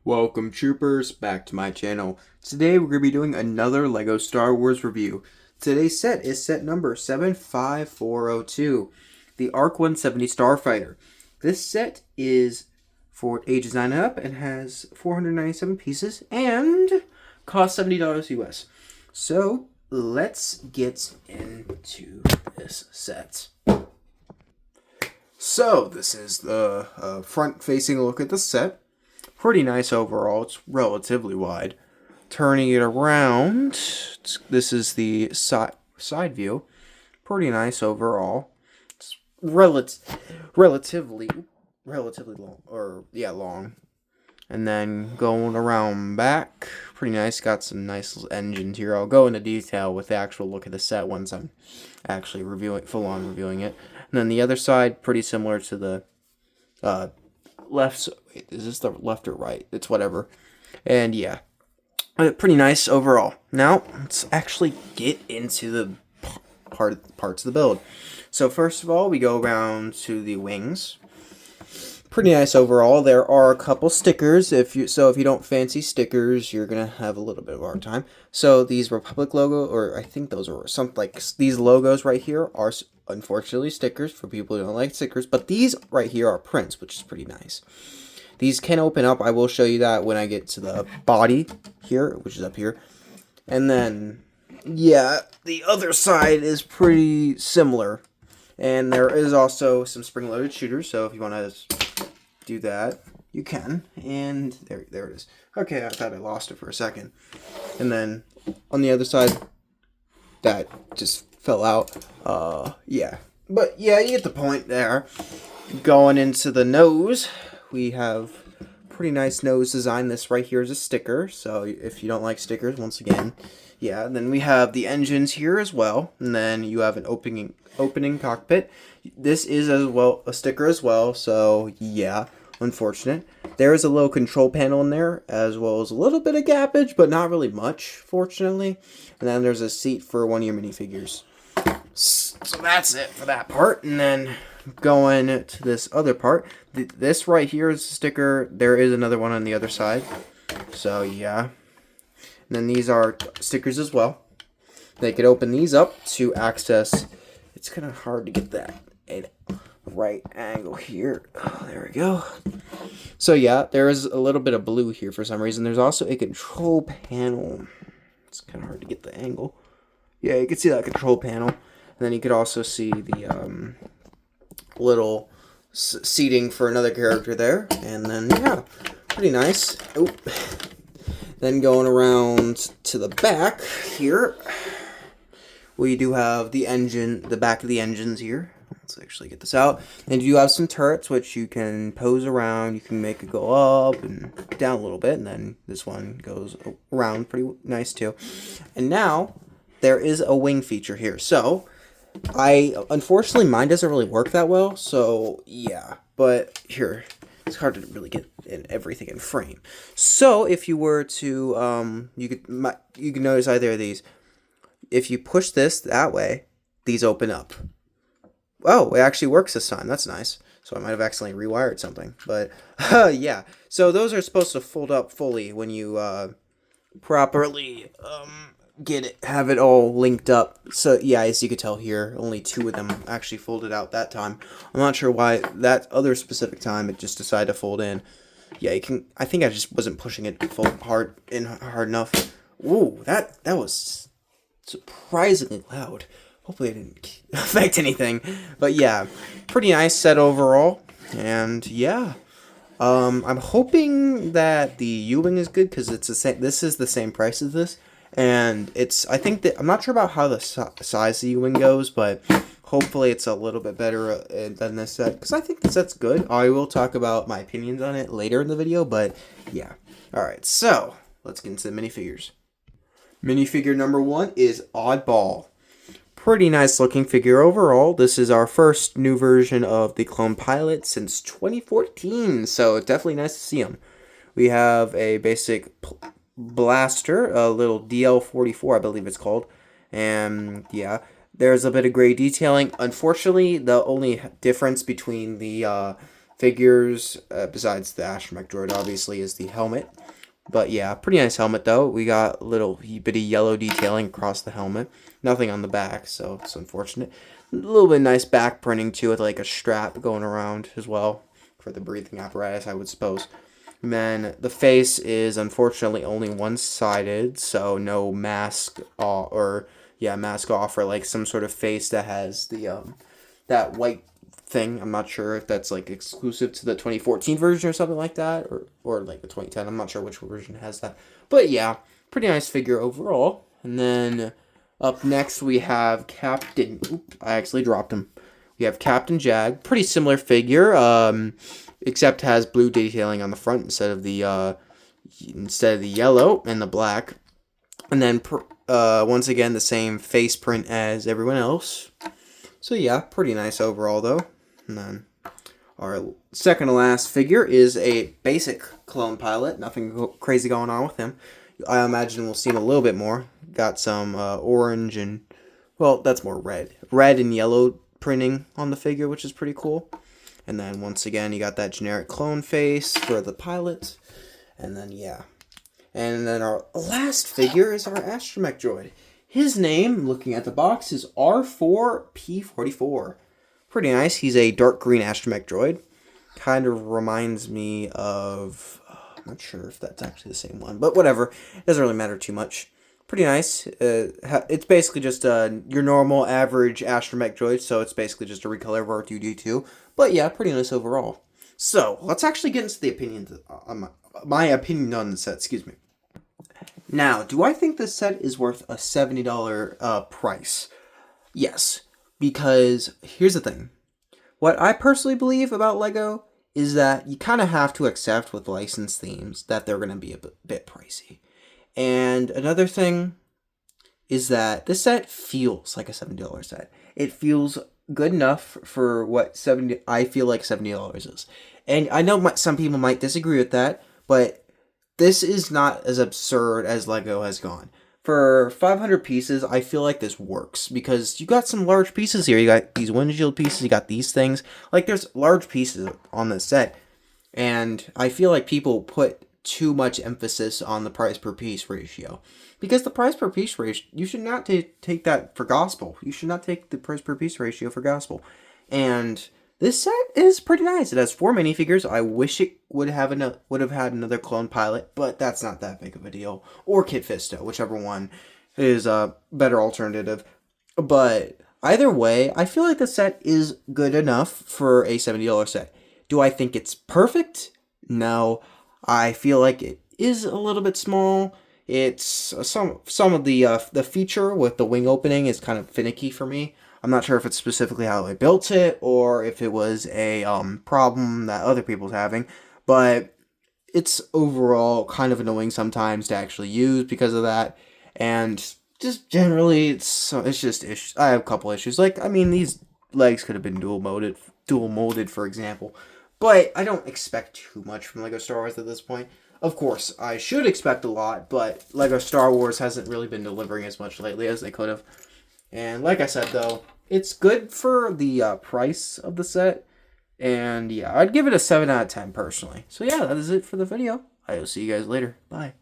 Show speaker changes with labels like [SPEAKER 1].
[SPEAKER 1] Welcome troopers back to my channel. Today we're going to be doing another LEGO Star Wars review. Today's set is set number 75402, the ARC 170 Starfighter. This set is for ages 9 and up and has 497 pieces and costs $70 US. So let's get into this set. So this is the front-facing look at the set. Pretty nice overall. It's relatively wide. Turning it around, this is the side view. Pretty nice overall. It's relatively long. And then going around back, pretty nice. Got some nice engines here. I'll go into detail with the actual look of the set once I'm actually full-on reviewing it. And then the other side, pretty similar to the left. Wait, is this the left or right? It's whatever. And yeah, pretty nice overall. Now let's actually get into the parts of the build. So first of all, we go around to the wings. Pretty nice overall. There are a couple stickers. If you don't fancy stickers, you're gonna have a little bit of a hard time. So these Republic logo, or I think those are something like these logos right here, are unfortunately stickers for people who don't like stickers. But these right here are prints, which is pretty nice. These can open up. I will show you that when I get to the body here, which is up here. And then, yeah, the other side is pretty similar. And there is also some spring-loaded shooters, so if you want to do that, you can. And there it is. Okay, I thought I lost it for a second. And then on the other side, that just fell out. Yeah. But yeah, you get the point there. Going into the nose, we have pretty nice nose design. This right here is a sticker, so if you don't like stickers, once again, yeah. And then we have the engines here as well, and then you have an opening cockpit. This is as well a sticker as well, so yeah, unfortunate. There is a little control panel in there, as well as a little bit of gappage, but not really much, fortunately. And then there's a seat for one of your minifigures. So that's it for that part. And then going to this other part, this right here is a sticker. There is another one on the other side, so yeah. And then these are stickers as well. They could open these up to access. It's kind of hard to get that right angle here. Oh, there we go. So yeah, there is a little bit of blue here for some reason. There's also a control panel. It's kind of hard to get the angle. Yeah, you can see that control panel. And then you could also see the little seating for another character there. And then, yeah, pretty nice. Oh. Then going around to the back here, we do have the engine, the back of the engines here. Let's actually get this out. And you have some turrets, which you can pose around. You can make it go up and down a little bit. And then this one goes around pretty nice too. And now there is a wing feature here. So unfortunately, mine doesn't really work that well. So yeah, but here, it's hard to really get everything in frame. So if you were to, you could notice either of these. If you push this that way, these open up. Oh, it actually works this time. That's nice. So I might have accidentally rewired something. But, yeah. So those are supposed to fold up fully when you properly have it all linked up. So, yeah, as you could tell here, only 2 of them actually folded out that time. I'm not sure why that other specific time it just decided to fold in. Yeah, you can. I think I just wasn't pushing it hard enough. Ooh, that was surprisingly loud. Hopefully it didn't affect anything. But yeah, pretty nice set overall. And yeah, I'm hoping that the U-wing is good because it's the same. This is the same price as this, and I think that I'm not sure about how the size of the U-wing goes, but hopefully it's a little bit better than this set because I think the set's good. I will talk about my opinions on it later in the video, but yeah. All right, so let's get into the minifigures. Minifigure number 1 is Oddball. Pretty nice looking figure overall. This is our first new version of the Clone Pilot since 2014, so definitely nice to see him. We have a basic blaster, a little DL-44, I believe it's called, and yeah, there's a bit of gray detailing. Unfortunately, the only difference between the figures, besides the astromech droid, obviously, is the helmet. But yeah, pretty nice helmet though. We got little bitty yellow detailing across the helmet. Nothing on the back, so it's unfortunate. A little bit nice back printing too, with like a strap going around as well for the breathing apparatus, I would suppose. And then the face is unfortunately only one-sided, so no mask off, or yeah, mask off, or like some sort of face that has the that white thing. I'm not sure if that's like exclusive to the 2014 version or something like that, or like the 2010. I'm not sure which version has that. But yeah, pretty nice figure overall. And then up next we have Captain. Oop, I actually dropped him. We have Captain Jag. Pretty similar figure, except has blue detailing on the front instead of the yellow and the black. And then once again the same face print as everyone else. So yeah, pretty nice overall though. And then our second to last figure is a basic clone pilot. Nothing crazy going on with him. I imagine we'll see him a little bit more. Got some orange and, well, that's more red. Red and yellow printing on the figure, which is pretty cool. And then once again, you got that generic clone face for the pilot. And then, yeah. And then our last figure is our astromech droid. His name, looking at the box, is R4P44. Pretty nice. He's a dark green astromech droid. Kind of reminds me of... I'm not sure if that's actually the same one, but whatever. It doesn't really matter too much. Pretty nice. It's basically just your normal average astromech droid, so it's basically just a recolor of R2-D2. But yeah, pretty nice overall. So, let's actually get into the opinion, my opinion on the set, excuse me. Now, do I think this set is worth a $70 price? Yes, because here's the thing. What I personally believe about LEGO is that you kind of have to accept with licensed themes that they're going to be a bit pricey. And another thing is that this set feels like a $70 set. It feels good enough for what I feel like $70 is. And I know some people might disagree with that, but this is not as absurd as LEGO has gone. For 500 pieces, I feel like this works because you got some large pieces here. You got these windshield pieces, you got these things. Like, there's large pieces on this set, and I feel like people put too much emphasis on the price per piece ratio. Because the price per piece ratio, you should not take that for gospel. You should not take the price per piece ratio for gospel. And this set is pretty nice. It has 4 minifigures. I wish it would have had another clone pilot, but that's not that big of a deal. Or Kit Fisto, whichever one is a better alternative. But either way, I feel like the set is good enough for a $70 set. Do I think it's perfect? No. I feel like it is a little bit small. It's some of the feature with the wing opening is kind of finicky for me. I'm not sure if it's specifically how they built it or if it was a problem that other people's having, but it's overall kind of annoying sometimes to actually use because of that. And just generally, it's just issues. I have a couple issues. Like, I mean, these legs could have been dual molded, for example. But I don't expect too much from LEGO Star Wars at this point. Of course, I should expect a lot, but LEGO Star Wars hasn't really been delivering as much lately as they could have. And like I said, though, it's good for the price of the set. And yeah, I'd give it a 7 out of 10 personally. So yeah, that is it for the video. I will see you guys later. Bye.